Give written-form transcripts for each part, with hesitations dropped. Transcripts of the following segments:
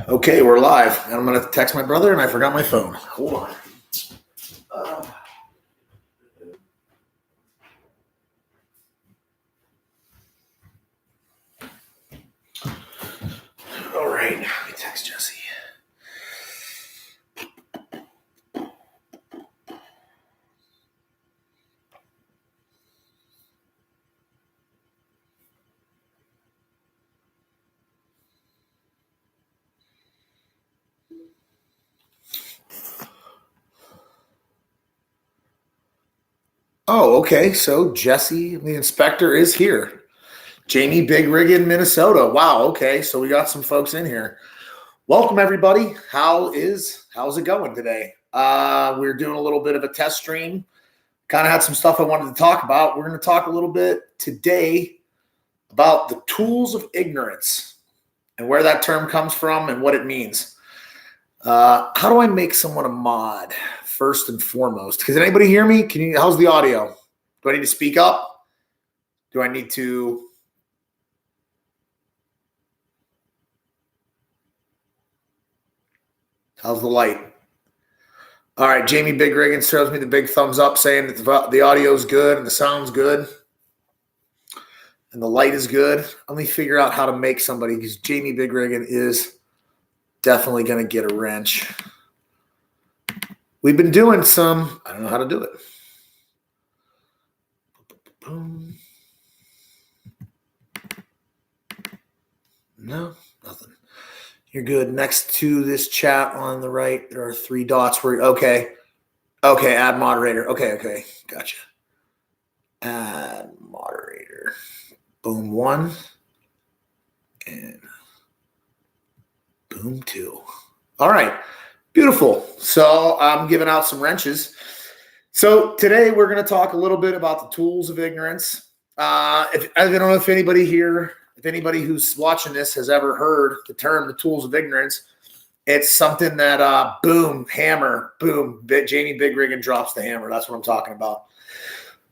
Okay, we're live. And I'm going to text my brother, and I forgot my phone. Hold on. All right, let me text Jesse. Oh, okay. So Jesse, the inspector, is here. Jamie Big Rig in Minnesota. Wow. Okay, so we got some folks in here. Welcome, everybody. How's it going today? We're doing a little bit of a test stream. Kind of had some stuff I wanted to talk about. We're going to talk a little bit today about the tools of ignorance and where that term comes from and what it means. How do I make someone a mod first and foremost? Can anybody hear me? How's the audio? Do I need to speak up? Do I need to? How's the light? All right, Jamie Big Riggins shows me the big thumbs up saying that the audio is good and the sound's good and the light is good. Let me figure out how to make somebody, because Jamie Big Riggin is definitely going to get a wrench. We've been doing some, I don't know how to do it. No, nothing. You're good. Next to this chat on the right, there are three dots where, okay, add moderator. Okay, gotcha. Add moderator. Boom, 1. And boom, 2. All right, beautiful. So I'm giving out some wrenches. So today we're going to talk a little bit about the tools of ignorance. I don't know if anybody here, if anybody who's watching this has ever heard the term, the tools of ignorance. It's something that, boom, hammer, boom, Jamie Big Riggin drops the hammer. That's what I'm talking about.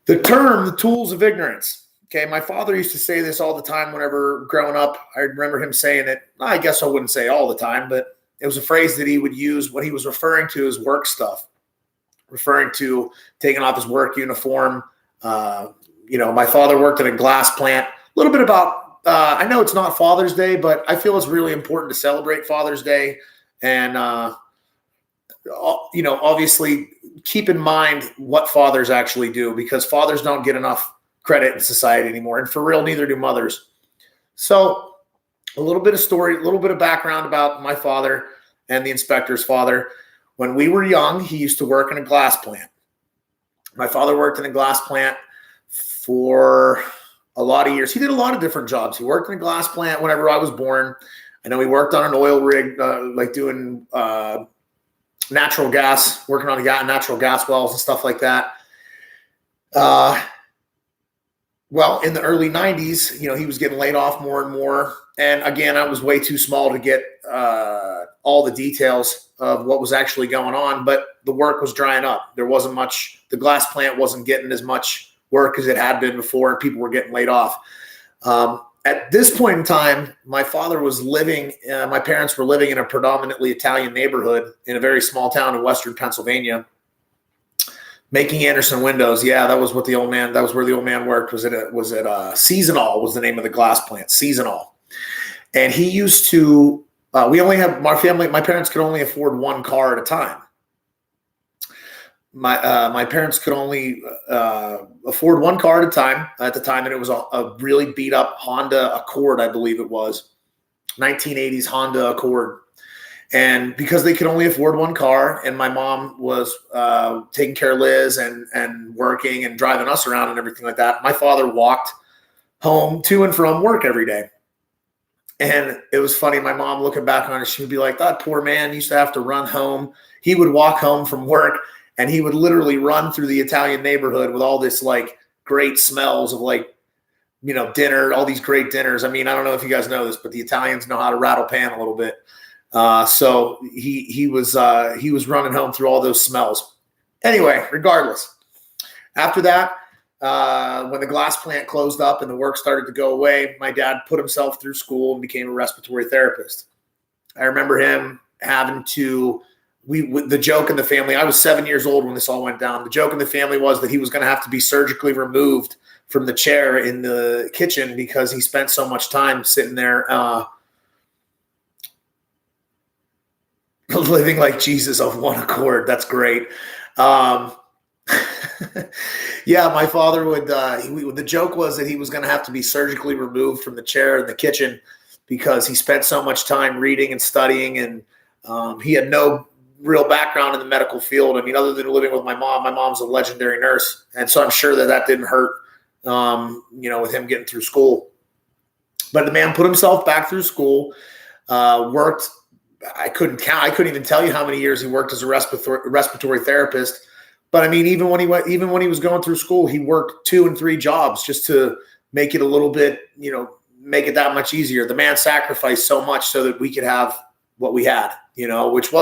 The term, the tools of ignorance. Okay, my father used to say this all the time whenever growing up. I remember him saying it. I guess I wouldn't say all the time, but it was a phrase that he would use when he was referring to his work stuff, referring to taking off his work uniform. My father worked at a glass plant. A little bit about, I know it's not Father's Day, but I feel it's really important to celebrate Father's Day. And, obviously keep in mind what fathers actually do, because fathers don't get enough credit in society anymore. And for real, neither do mothers. So a little bit of story, a little bit of background about my father and the inspector's father. When we were young, he used to work in a glass plant. My father worked in a glass plant for a lot of years. He did a lot of different jobs. He worked in a glass plant whenever I was born. I know he worked on an oil rig, like doing natural gas, working on natural gas wells and stuff like that. Well, in the early 90s, he was getting laid off more and more. And again, I was way too small to get all the details of what was actually going on, but the work was drying up. There wasn't much, the glass plant wasn't getting as much work as it had been before, and people were getting laid off. At this point in time, my father was my parents were living in a predominantly Italian neighborhood in a very small town in Western Pennsylvania, making Anderson windows. Yeah, that was where the old man worked, was at Seasonal was the name of the glass plant, Seasonal. And he used to, my parents could only afford one car at a time. My parents could only afford one car at a time at the time, and it was a really beat up Honda Accord, I believe it was, 1980s Honda Accord. And because they could only afford one car, and my mom was taking care of Liz and working and driving us around and everything like that, my father walked home to and from work every day. And it was funny, my mom looking back on it, she would be like, that poor man used to have to run home. He would walk home from work, and he would literally run through the Italian neighborhood with all this like great smells of dinner, all these great dinners. I mean, I don't know if you guys know this, but the Italians know how to rattle pan a little bit. So he was running home through all those smells. Anyway, regardless, after that, when the glass plant closed up and the work started to go away, my dad put himself through school and became a respiratory therapist. I remember him having to, the joke in the family, I was 7 years old when this all went down. The joke in the family was that he was going to have to be surgically removed from the chair in the kitchen because he spent so much time sitting there living like Jesus of one accord. That's great. Yeah, my father would, the joke was that he was going to have to be surgically removed from the chair in the kitchen because he spent so much time reading and studying, and he had no real background in the medical field. I mean, other than living with my mom's a legendary nurse. And so I'm sure that didn't hurt, with him getting through school. But the man put himself back through school, worked. I couldn't count. I couldn't even tell you how many years he worked as a respiratory therapist. But I mean, even when he was going through school, he worked 2 and 3 jobs just to make it a little bit, make it that much easier. The man sacrificed so much so that we could have what we had, which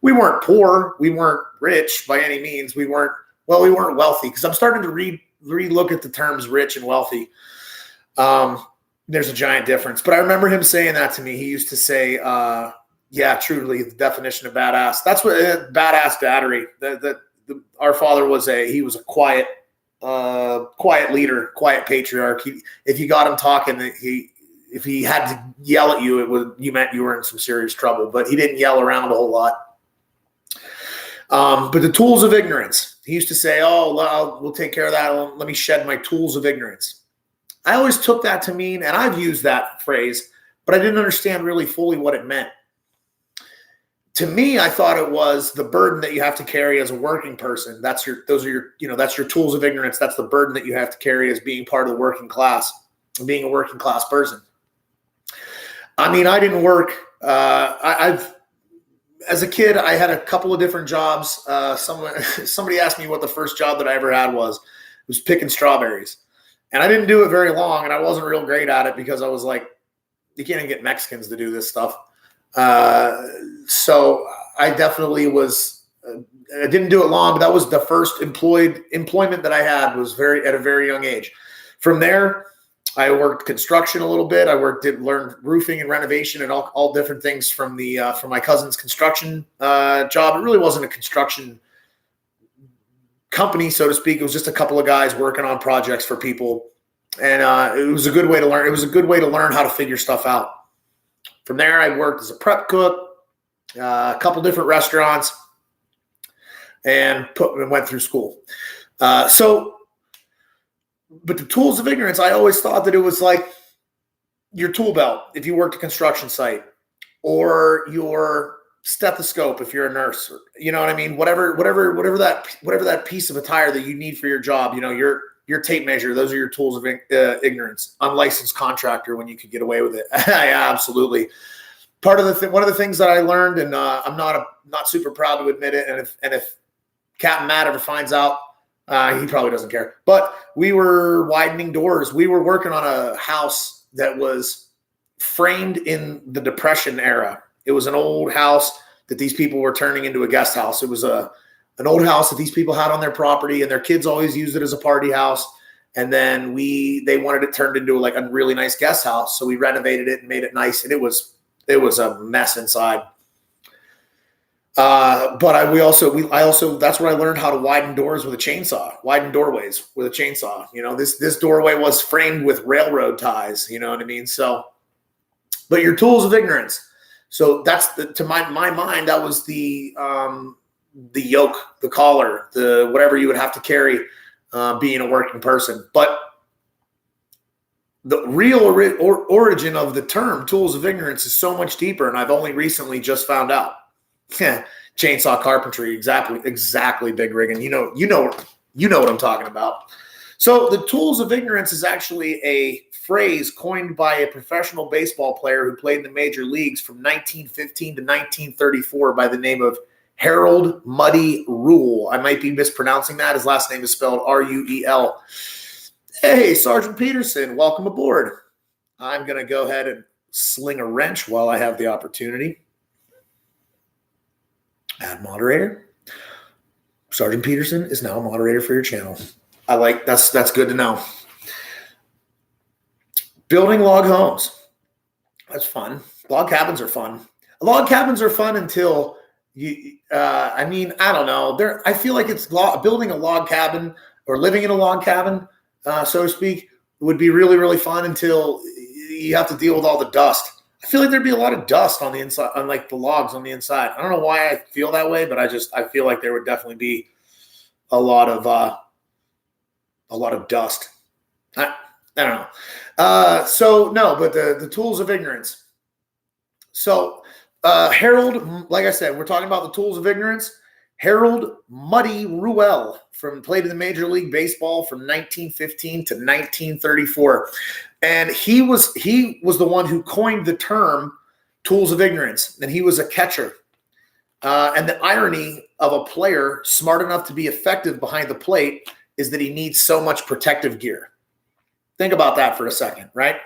we weren't poor. We weren't rich by any means. We weren't wealthy, because I'm starting to re-look at the terms rich and wealthy. There's a giant difference. But I remember him saying that to me. He used to say, yeah, truly the definition of badass. That's what badass daddery. Our father was he was a quiet leader, quiet patriarch. If you got him talking, if he had to yell at you, you meant you were in some serious trouble. But he didn't yell around a whole lot. But the tools of ignorance. He used to say, "Oh, we'll take care of that. Let me shed my tools of ignorance." I always took that to mean, and I've used that phrase, but I didn't understand really fully what it meant. To me, I thought it was the burden that you have to carry as a working person. That's your tools of ignorance. That's the burden that you have to carry as being part of the working class, being a working class person. I mean, I didn't work. As a kid, I had a couple of different jobs. Somebody asked me what the first job that I ever had was. It was picking strawberries. And I didn't do it very long, and I wasn't real great at it because I was like, you can't even get Mexicans to do this stuff. So I definitely I didn't do it long, but that was the first employment that I had was at a very young age. From there, I worked construction a little bit. I learned roofing and renovation and all different things from my cousin's construction job. It really wasn't a construction company, so to speak. It was just a couple of guys working on projects for people. And it was a good way to learn. It was a good way to learn how to figure stuff out. From there, I worked as a prep cook, a couple different restaurants, and went through school. But the tools of ignorance, I always thought that it was like your tool belt if you worked a construction site, or your stethoscope if you're a nurse. You know what I mean? Whatever that piece of attire that you need for your job. Your tape measure, those are your tools of ignorance. Unlicensed contractor when you could get away with it. Yeah, absolutely. One of the things that I learned, and I'm not super proud to admit it, and if Captain Matt ever finds out, he probably doesn't care. But we were widening doors. We were working on a house that was framed in the Depression era. It was an old house that these people were turning into a guest house. It was an old house that these people had on their property, and their kids always used it as a party house. And then they wanted it turned into like a really nice guest house. So we renovated it and made it nice. And it was a mess inside. But I also, that's where I learned how to widen doors with a chainsaw, widen doorways with a chainsaw. This doorway was framed with railroad ties, you know what I mean? So, but your tools of ignorance. So that's to my mind, that was the yoke, the collar, the whatever you would have to carry, being a working person. But the real origin of the term tools of ignorance is so much deeper, and I've only recently just found out. Chainsaw carpentry, exactly, Big Riggin. You know what I'm talking about. So the tools of ignorance is actually a phrase coined by a professional baseball player who played in the major leagues from 1915 to 1934 by the name of Harold Muddy Rule. I might be mispronouncing that. His last name is spelled R-U-E-L. Hey, Sergeant Peterson, welcome aboard. I'm going to go ahead and sling a wrench while I have the opportunity. Add moderator. Sergeant Peterson is now a moderator for your channel. That's good to know. Building log homes. That's fun. Log cabins are fun. log cabins are fun until you. I don't know. I feel like building a log cabin or living in a log cabin, so to speak, would be really, really fun until you have to deal with all the dust. I feel like there'd be a lot of dust on the inside, on like the logs on the inside. I don't know why I feel that way, but I feel like there would definitely be a lot of dust. I don't know. So no, but the tools of ignorance. So Harold, like I said, we're talking about the tools of ignorance. Harold Muddy Ruel played in the Major League Baseball from 1915 to 1934. And he was the one who coined the term tools of ignorance, and he was a catcher. And the irony of a player smart enough to be effective behind the plate is that he needs so much protective gear. Think about that for a second, right?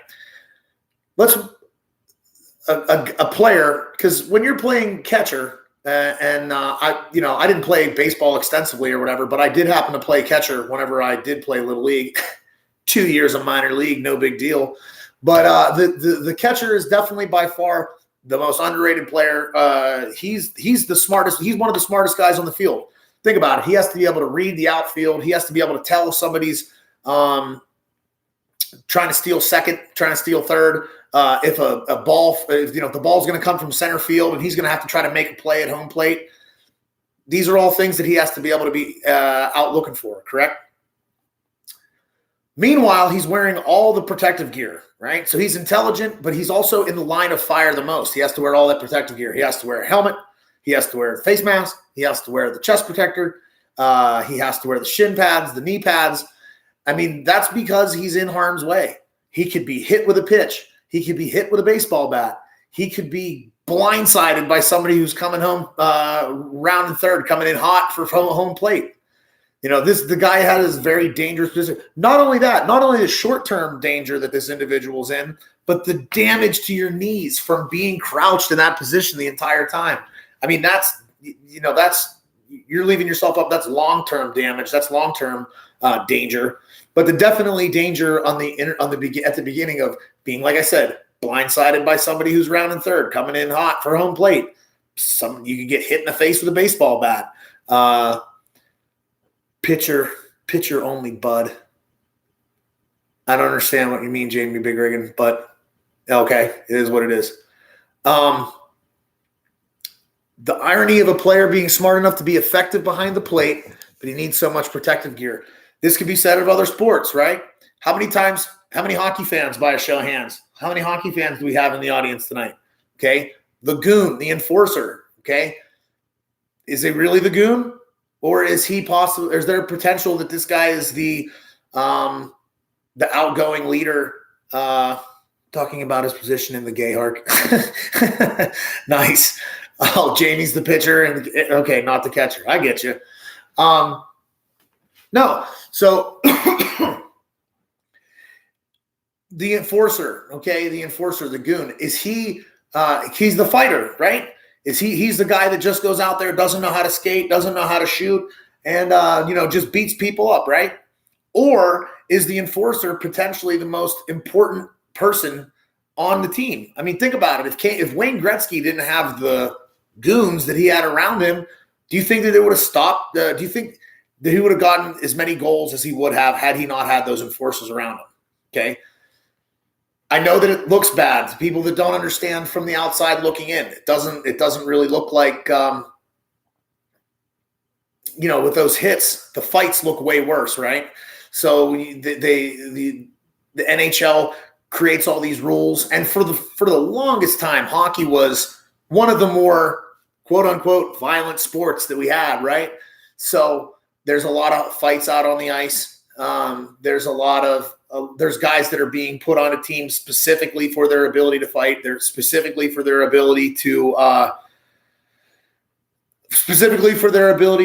A player, because when you're playing catcher, I didn't play baseball extensively or whatever, but I did happen to play catcher whenever I did play Little League. 2 years of minor league, no big deal. But the catcher is definitely by far the most underrated player. He's the smartest. He's one of the smartest guys on the field. Think about it. He has to be able to read the outfield. He has to be able to tell if somebody's trying to steal second, trying to steal third. If the ball's going to come from center field and he's going to have to try to make a play at home plate. These are all things that he has to be able to be out looking for, correct? Meanwhile, he's wearing all the protective gear, right? So he's intelligent, but he's also in the line of fire the most. He has to wear all that protective gear. He has to wear a helmet. He has to wear a face mask. He has to wear the chest protector. He has to wear the shin pads, the knee pads. I mean, that's because he's in harm's way. He could be hit with a pitch. He could be hit with a baseball bat. He could be blindsided by somebody who's coming home round and third, coming in hot for home plate. The guy had this very dangerous position. Not only that, not only the short-term danger that this individual's in, but the damage to your knees from being crouched in that position the entire time. I mean, that's you're leaving yourself up. That's long-term damage. That's long-term danger. But the definitely danger at the beginning of being, like I said, blindsided by somebody who's round and third, coming in hot for home plate. You could get hit in the face with a baseball bat. Pitcher only, bud. I don't understand what you mean, Jamie Bigrigan, but okay, it is what it is. The irony of a player being smart enough to be effective behind the plate, but he needs so much protective gear. This could be said of other sports, right? How many hockey fans, by a show of hands? How many hockey fans do we have in the audience tonight? Okay. The goon, the enforcer. Okay. Is it really the goon? Or is he possible? Is there a potential that this guy is the outgoing leader, talking about his position in the gay arc? Nice. Oh, Jamie's the pitcher, and okay, not the catcher. I get you. No. So the enforcer, okay, the goon, is he? He's the fighter, right? He's the guy that just goes out there, doesn't know how to skate, doesn't know how to shoot, and just beats people up, right? Or is the enforcer potentially the most important person on the team? I mean, think about it. If Wayne Gretzky didn't have the goons that he had around him, do you think that it would have stopped? Do you think that he would have gotten as many goals as he would have had he not had those enforcers around him? Okay. I know that it looks bad to people that don't understand from the outside looking in. It doesn't really look like, with those hits, the fights look way worse, right? So the NHL creates all these rules, and for the longest time, hockey was one of the more quote unquote violent sports that we had, right? So there's a lot of fights out on the ice. There's guys that are being put on a team specifically for their ability to fight. They're specifically for their ability to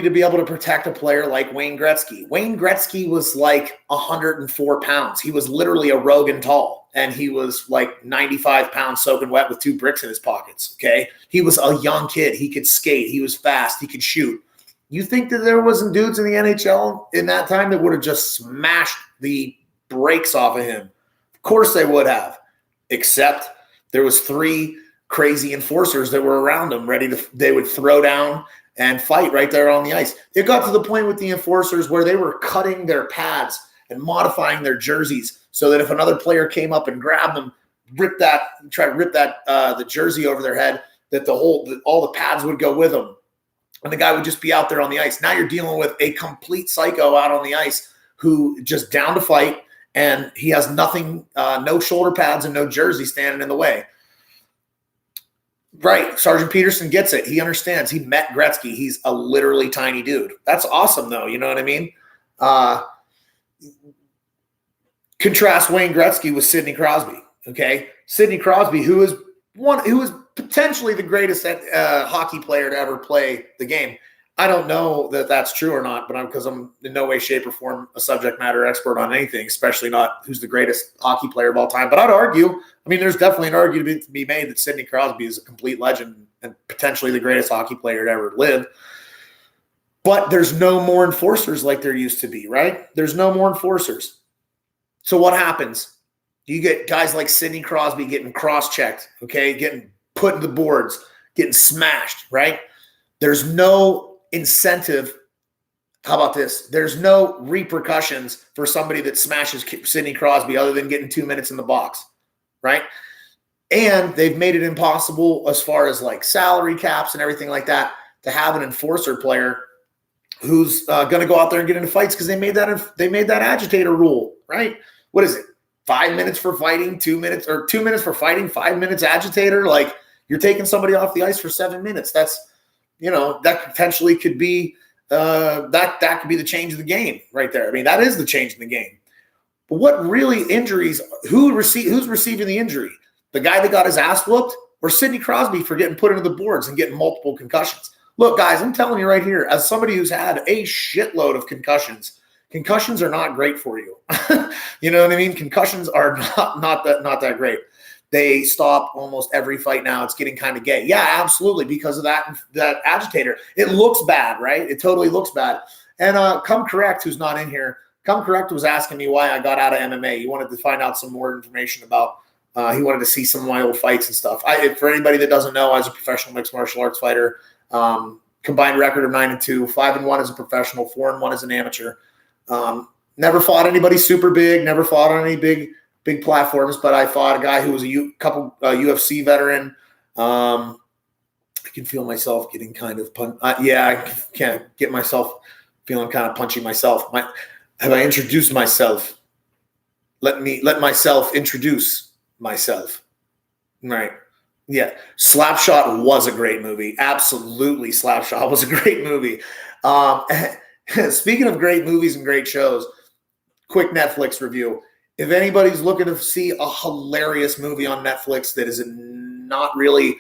be able to protect a player like Wayne Gretzky. Wayne Gretzky was like 104 pounds. He was literally a Rogan tall, and he was like 95 pounds soaking wet with 2 bricks in his pockets. Okay. He was a young kid. He could skate. He was fast. He could shoot. You think that there wasn't dudes in the NHL in that time that would have just smashed the brakes off of him? Of course they would have, except there was 3 crazy enforcers that were around them, they would throw down and fight right there on the ice. It got to the point with the enforcers where they were cutting their pads and modifying their jerseys so that if another player came up and grabbed them, try to rip the jersey over their head, that all the pads would go with them. And the guy would just be out there on the ice. Now you're dealing with a complete psycho out on the ice who just down to fight, and he has nothing, no shoulder pads and no jersey standing in the way. Right. Sergeant Peterson gets it. He understands. He met Gretzky. He's a literally tiny dude. That's awesome, though. You know what I mean? Contrast Wayne Gretzky with Sidney Crosby. Okay. Sidney Crosby, who is potentially the greatest hockey player to ever play the game. I don't know that that's true or not, but because I'm in no way, shape, or form a subject matter expert on anything, especially not who's the greatest hockey player of all time. But I'd argue, there's definitely an argument to be made that Sidney Crosby is a complete legend and potentially the greatest hockey player to ever live. But there's no more enforcers like there used to be, right? There's no more enforcers. So what happens? You get guys like Sidney Crosby getting cross-checked, okay, getting put in the boards, getting smashed, right? There's no incentive. How about this? There's no repercussions for somebody that smashes Sidney Crosby other than getting 2 minutes in the box, right? And they've made it impossible as far as like salary caps and everything like that to have an enforcer player who's going to go out there and get into fights because they made that agitator rule, right? What is it? 5 minutes for fighting, 2 minutes, or 2 minutes for fighting, 5 minutes agitator. Like you're taking somebody off the ice for 7 minutes. That's, that potentially could be that could be the change of the game right there. That is the change in the game. But what really injuries? Who's receiving the injury? The guy that got his ass whooped, or Sidney Crosby for getting put into the boards and getting multiple concussions? Look, guys, I'm telling you right here, as somebody who's had a shitload of concussions are not great for you. You know what I mean? Concussions are not that great. They stop almost every fight now. It's getting kind of gay. Yeah, absolutely, because of that agitator. It looks bad, right? It totally looks bad. And Come Correct, who's not in here, Come Correct was asking me why I got out of MMA. He wanted to find out some more information about he wanted to see some of my old fights and stuff. For anybody that doesn't know, I was a professional mixed martial arts fighter. Combined record of 9-2, 5-1 as a professional, 4-1 as an amateur. Never fought anybody super big, never fought on any big platforms, but I fought a guy who was a UFC veteran. I can feel myself getting kind of I can't get myself feeling kind of punchy myself. Have I introduced myself? Let myself introduce myself. Right. Yeah. Slapshot was a great movie. Absolutely. Slapshot was a great movie. Speaking of great movies and great shows, quick Netflix review. If anybody's looking to see a hilarious movie on Netflix that is not really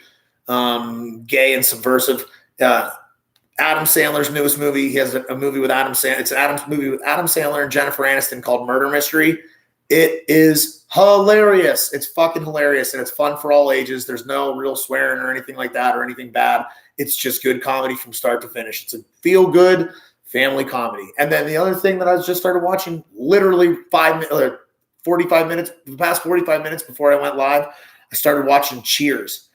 gay and subversive, Adam Sandler's newest movie. He has a movie with Adam Sandler. It's an movie with Adam Sandler and Jennifer Aniston called Murder Mystery. It is hilarious. It's fucking hilarious, and it's fun for all ages. There's no real swearing or anything like that or anything bad. It's just good comedy from start to finish. It's a feel-good family comedy. And then the other thing that I just started watching, literally 45 minutes, the past 45 minutes before I went live, I started watching Cheers.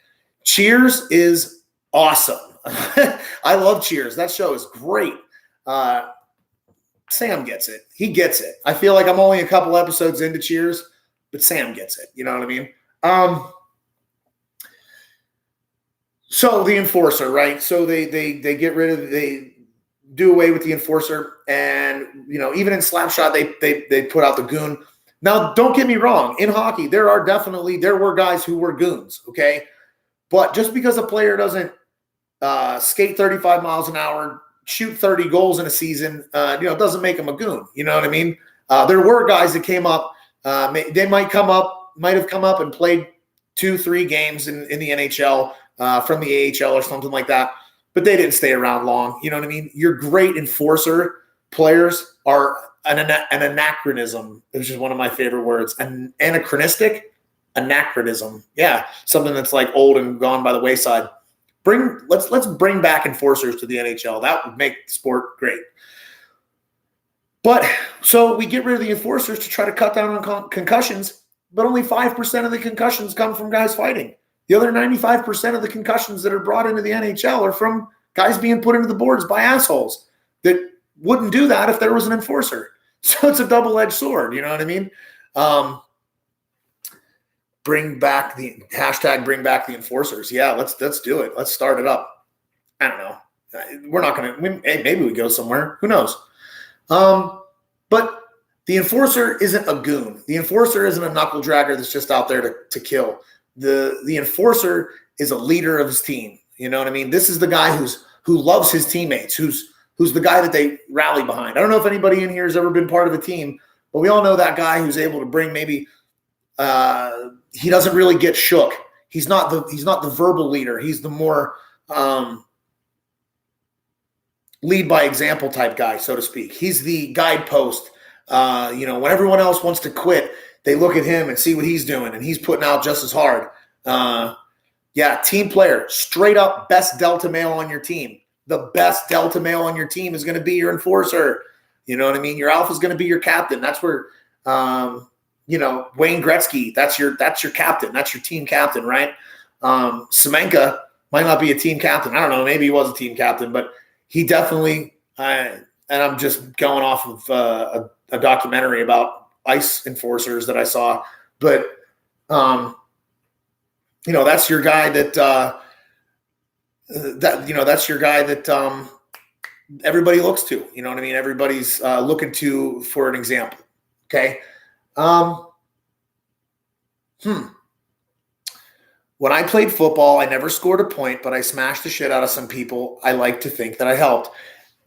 Cheers is awesome. I love Cheers. That show is great. Sam gets it. He gets it. I feel like I'm only a couple episodes into Cheers, but Sam gets it. You know what I mean? So the enforcer, right? So they get rid of they do away with the enforcer, and even in Slapshot they put out the goon. Now, don't get me wrong. In hockey, there were guys who were goons. Okay, but just because a player doesn't skate 35 miles an hour, shoot 30 goals in a season, doesn't make him a goon. You know what I mean? There were guys that came up. They might have come up and played 2-3 games in the NHL from the AHL or something like that, but they didn't stay around long. You know what I mean? Your great enforcer players are an anachronism, which is one of my favorite words. An anachronistic anachronism. Yeah, something that's like old and gone by the wayside. Let's bring back enforcers to the NHL. That would make the sport great. But so we get rid of the enforcers to try to cut down on concussions, but only 5% of the concussions come from guys fighting. The other 95% of the concussions that are brought into the NHL are from guys being put into the boards by assholes that wouldn't do that if there was an enforcer. So it's a double-edged sword. You know what I mean? Bring back the enforcers. Yeah, let's do it. Let's start it up. I don't know. We're not going to, hey, maybe we go somewhere. Who knows? But the enforcer isn't a goon. The enforcer isn't a knuckle dragger that's just out there to kill. The enforcer is a leader of his team. You know what I mean? This is the guy who loves his teammates, who's the guy that they rally behind. I don't know if anybody in here has ever been part of a team, but we all know that guy who's able to bring maybe he doesn't really get shook. He's not the verbal leader. He's the more lead by example type guy, so to speak. He's the guidepost. When everyone else wants to quit, they look at him and see what he's doing, and he's putting out just as hard. Team player, straight up best Delta male on your team. The best Delta male on your team is going to be your enforcer. You know what I mean? Your alpha is going to be your captain. That's where, Wayne Gretzky, that's your captain. That's your team captain, right? Semenka might not be a team captain. I don't know. Maybe he was a team captain, but he definitely, and I'm just going off of a documentary about ice enforcers that I saw, but, that's your guy that's your guy that everybody looks to. You know what I mean? Everybody's looking to for an example. Okay. When I played football, I never scored a point, but I smashed the shit out of some people. I like to think that I helped.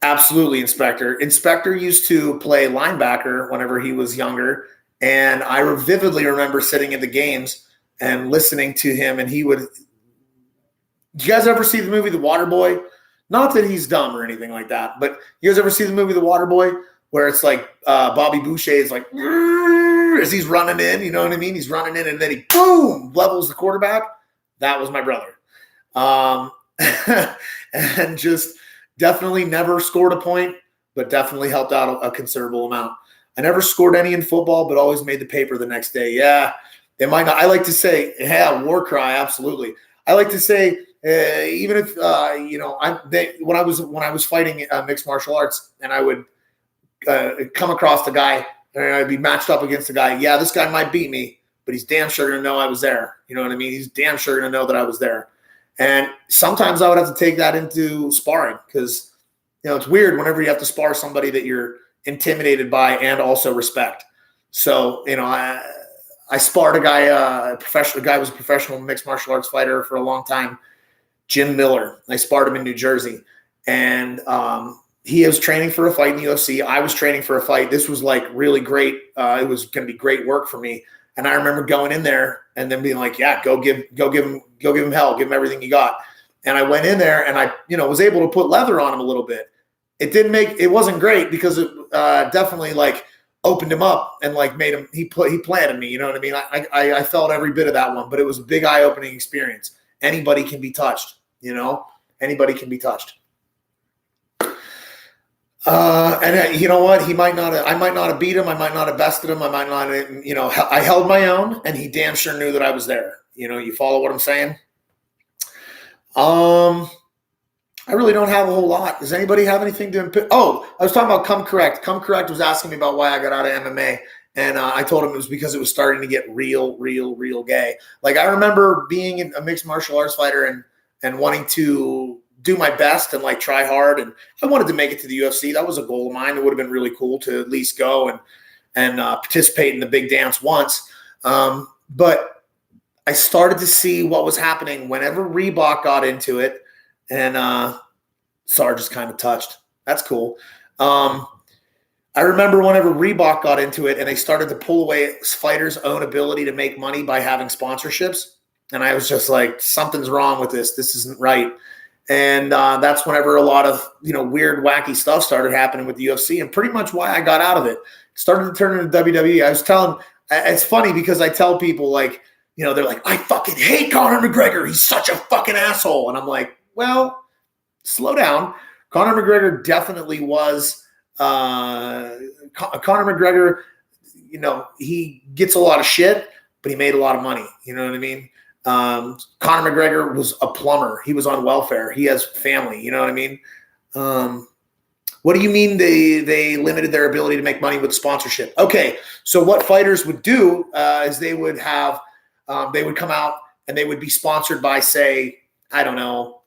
Absolutely, Inspector. Inspector used to play linebacker whenever he was younger, and I vividly remember sitting in the games and listening to him, and he would – do you guys ever see the movie The Waterboy? Not that he's dumb or anything like that, but you guys ever see the movie The Waterboy where it's like Bobby Boucher is like as he's running in, you know what I mean? He's running in and then he, boom, levels the quarterback. That was my brother. And just definitely never scored a point, but definitely helped out a considerable amount. I never scored any in football, but always made the paper the next day. Yeah, they might not. I like to say, yeah, war cry, absolutely. I like to say, even if when I was fighting mixed martial arts, and I would come across the guy, and I'd be matched up against the guy. Yeah, this guy might beat me, but he's damn sure gonna know I was there. You know what I mean? He's damn sure gonna know that I was there. And sometimes I would have to take that into sparring because it's weird whenever you have to spar somebody that you're intimidated by and also respect. So I sparred a guy, a guy was a professional mixed martial arts fighter for a long time, Jim Miller. I sparred him in New Jersey, and he was training for a fight in the UFC. I was training for a fight. This was like really great. It was going to be great work for me. And I remember going in there and then being like, yeah, go give him hell, give him everything you got. And I went in there and I, was able to put leather on him a little bit. It wasn't great because it definitely like opened him up and like made him, he planted me, you know what I mean? I felt every bit of that one, but it was a big eye-opening experience. Anybody can be touched, anybody can be touched. And you know what? I might not have beat him. I might not have bested him. I might not, I held my own and he damn sure knew that I was there. You follow what I'm saying? I really don't have a whole lot. Does anybody have anything to? Oh, I was talking about Come Correct. Come Correct was asking me about why I got out of MMA. And I told him it was because it was starting to get real gay. Like I remember being a mixed martial arts fighter and wanting to do my best and like try hard. And I wanted to make it to the UFC. That was a goal of mine. It would have been really cool to at least go and participate in the big dance once. But I started to see what was happening whenever Reebok got into it. And Sarge is kind of touched. That's cool. I remember whenever Reebok got into it and they started to pull away fighters' own ability to make money by having sponsorships. And I was just like, something's wrong with this. This isn't right. And that's whenever a lot of, weird, wacky stuff started happening with the UFC and pretty much why I got out of it. Started to turn into WWE. I was telling, it's funny because I tell people like, they're like, I fucking hate Conor McGregor. He's such a fucking asshole. And I'm like, well, slow down. Conor McGregor definitely was Conor McGregor, he gets a lot of shit, but he made a lot of money. You know what I mean? Conor McGregor was a plumber. He was on welfare. He has family. You know what I mean? What do you mean they limited their ability to make money with sponsorship? Okay, so what fighters would do is they would come out and they would be sponsored by, say, I don't know,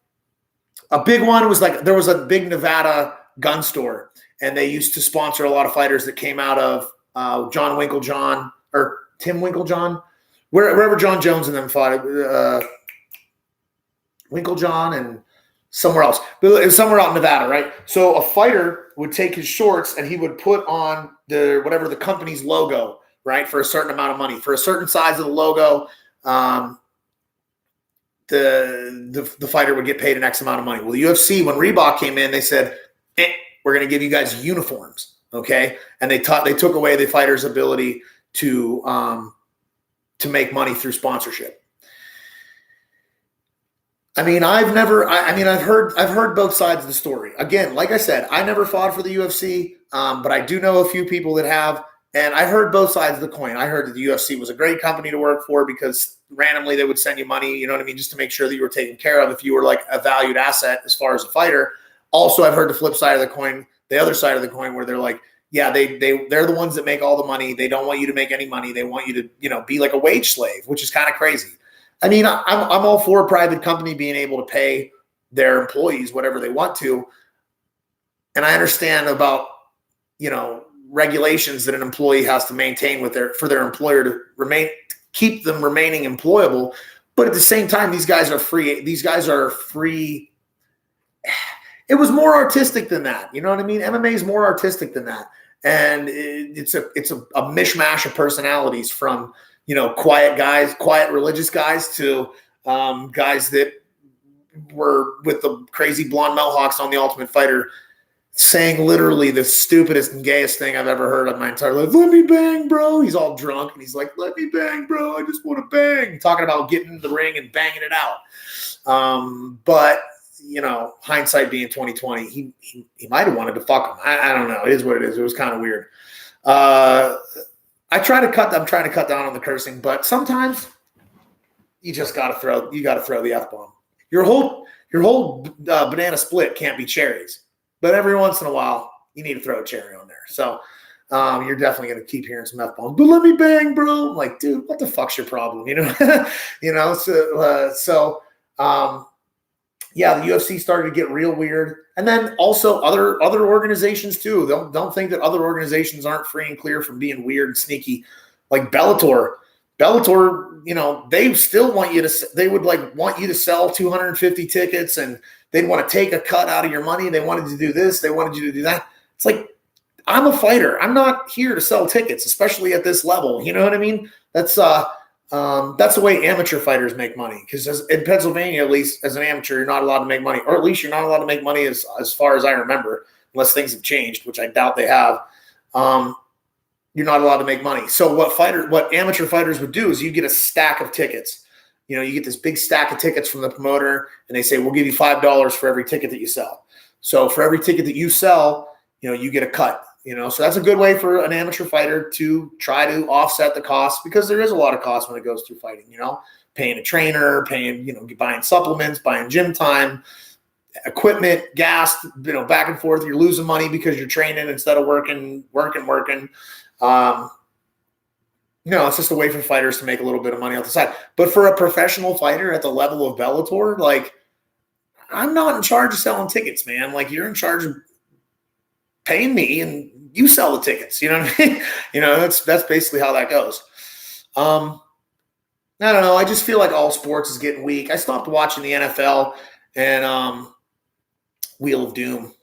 a big one was like there was a big Nevada gun store, and they used to sponsor a lot of fighters that came out of John Winklejohn or Tim Winklejohn, wherever John Jones and them fought. Winklejohn and somewhere else, but it was somewhere out in Nevada, right? So a fighter would take his shorts and he would put on whatever the company's logo, right, for a certain amount of money, for a certain size of the logo. The fighter would get paid an X amount of money. Well, the UFC, when Reebok came in, they said, we're going to give you guys uniforms, okay? And they took away the fighter's ability to make money through sponsorship. I mean, I've heard both sides of the story. Again, like I said, I never fought for the UFC, but I do know a few people that have, and I heard both sides of the coin. I heard that the UFC was a great company to work for because randomly they would send you money, you know what I mean, just to make sure that you were taken care of if you were like a valued asset as far as a fighter. Also, I've heard the flip side of the coin, the other side of the coin, where they're like, yeah, they're the ones that make all the money. They don't want you to make any money. They want you to, be like a wage slave, which is kind of crazy. I mean, I'm all for a private company being able to pay their employees whatever they want to. And I understand about, regulations that an employee has to maintain for their employer to keep them remaining employable. But at the same time, these guys are free. These guys are free. It was more artistic than that. You know what I mean? MMA is more artistic than that. And it's a mishmash of personalities from, quiet guys, quiet religious guys to guys that were with the crazy blonde mohawks on The Ultimate Fighter saying literally the stupidest and gayest thing I've ever heard in my entire life. Let me bang, bro. He's all drunk and he's like, let me bang, bro. I just want to bang. Talking about getting in the ring and banging it out. But, hindsight being 2020, he might have wanted to fuck him. I don't know. It is what it is. It was kind of weird. I'm trying to cut down on the cursing, but sometimes you just got to throw the F-bomb. Your whole banana split can't be cherries. But every once in a while, you need to throw a cherry on there. So you're definitely going to keep hearing some F-bombs. But let me bang, bro. I'm like, dude, what the fuck's your problem? Yeah, the UFC started to get real weird. And then also other organizations too. Don't think that other organizations aren't free and clear from being weird and sneaky. Like Bellator, they still want you to, they would want you to sell 250 tickets and they'd want to take a cut out of your money. They wanted to do this. They wanted you to do that. It's like, I'm a fighter. I'm not here to sell tickets, especially at this level. You know what I mean? That's the way amateur fighters make money. Because in Pennsylvania, at least as an amateur, you're not allowed to make money, or at least you're not allowed to make money as far as I remember, unless things have changed, which I doubt they have. You're not allowed to make money. So what amateur fighters would do is you get a stack of tickets. You get this big stack of tickets from the promoter, and they say, we'll give you $5 for every ticket that you sell. So for every ticket that you sell, you get a cut. So that's a good way for an amateur fighter to try to offset the cost, because there is a lot of cost when it goes through fighting, paying a trainer, buying supplements, buying gym time, equipment, gas, back and forth. You're losing money because you're training instead of working. It's just a way for fighters to make a little bit of money off the side. But for a professional fighter at the level of Bellator, I'm not in charge of selling tickets, man. You're in charge of paying me and you sell the tickets. You know what I mean? That's basically how that goes. I don't know. I just feel like all sports is getting weak. I stopped watching the NFL and Wheel of Doom.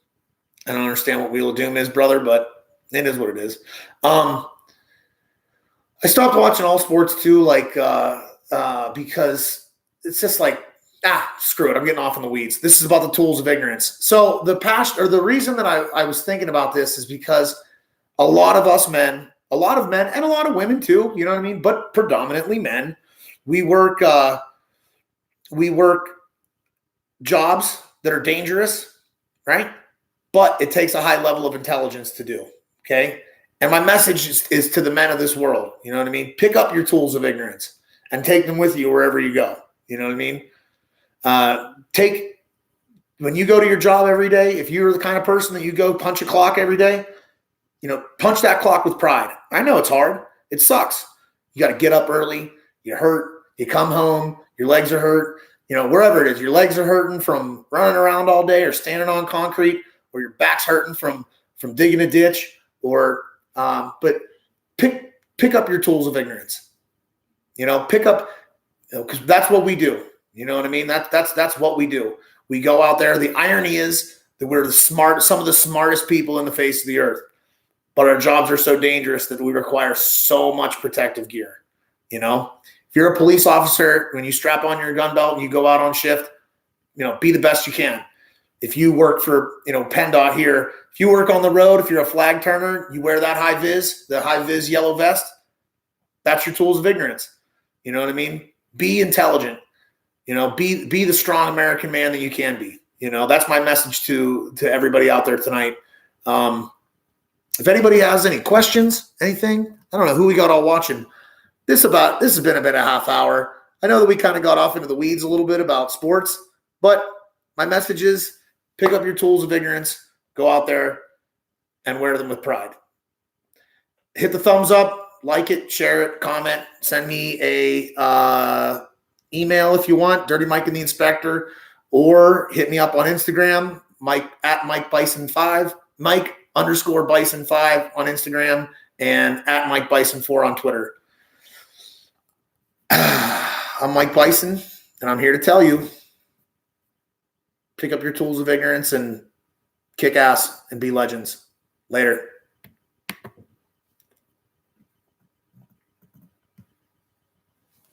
I don't understand what Wheel of Doom is, brother, but it is what it is. I stopped watching all sports too, because it's just screw it. I'm getting off in the weeds. This is about the tools of ignorance. So the reason that I was thinking about this is because a lot of men and a lot of women too, you know what I mean? But predominantly men, we work jobs that are dangerous, right? But it takes a high level of intelligence to do. Okay. And my message is to the men of this world. You know what I mean? Pick up your tools of ignorance and take them with you wherever you go. You know what I mean? When you go to your job every day, if you're the kind of person that you go punch a clock every day, punch that clock with pride. I know it's hard. It sucks. You got to get up early. You hurt. You come home. Your legs are hurt. Wherever it is, your legs are hurting from running around all day or standing on concrete, or your back's hurting from digging a ditch, but pick up your tools of ignorance. Pick up, because that's what we do. You know what I mean? That's what we do. We go out there. The irony is that we're some of the smartest people in the face of the earth, but our jobs are so dangerous that we require so much protective gear. If you're a police officer, when you strap on your gun belt and you go out on shift, be the best you can. If you work for, PennDOT here, if you work on the road, if you're a flag turner, you wear that the high vis yellow vest. That's your tools of ignorance. You know what I mean? Be intelligent. Be the strong American man that you can be. That's my message to everybody out there tonight. If anybody has any questions, anything, I don't know who we got all watching. This has been about a half hour. I know that we kind of got off into the weeds a little bit about sports, but my message is pick up your tools of ignorance, go out there and wear them with pride. Hit the thumbs up, like it, share it, comment, send me a email if you want, Dirty Mike and the Inspector, or hit me up on Instagram, Mike at Mike Bison 5, Mike_Bison 5 on Instagram, and at Mike Bison 4 on Twitter. I'm Mike Bison, and I'm here to tell you, pick up your tools of ignorance and kick ass and be legends. Later.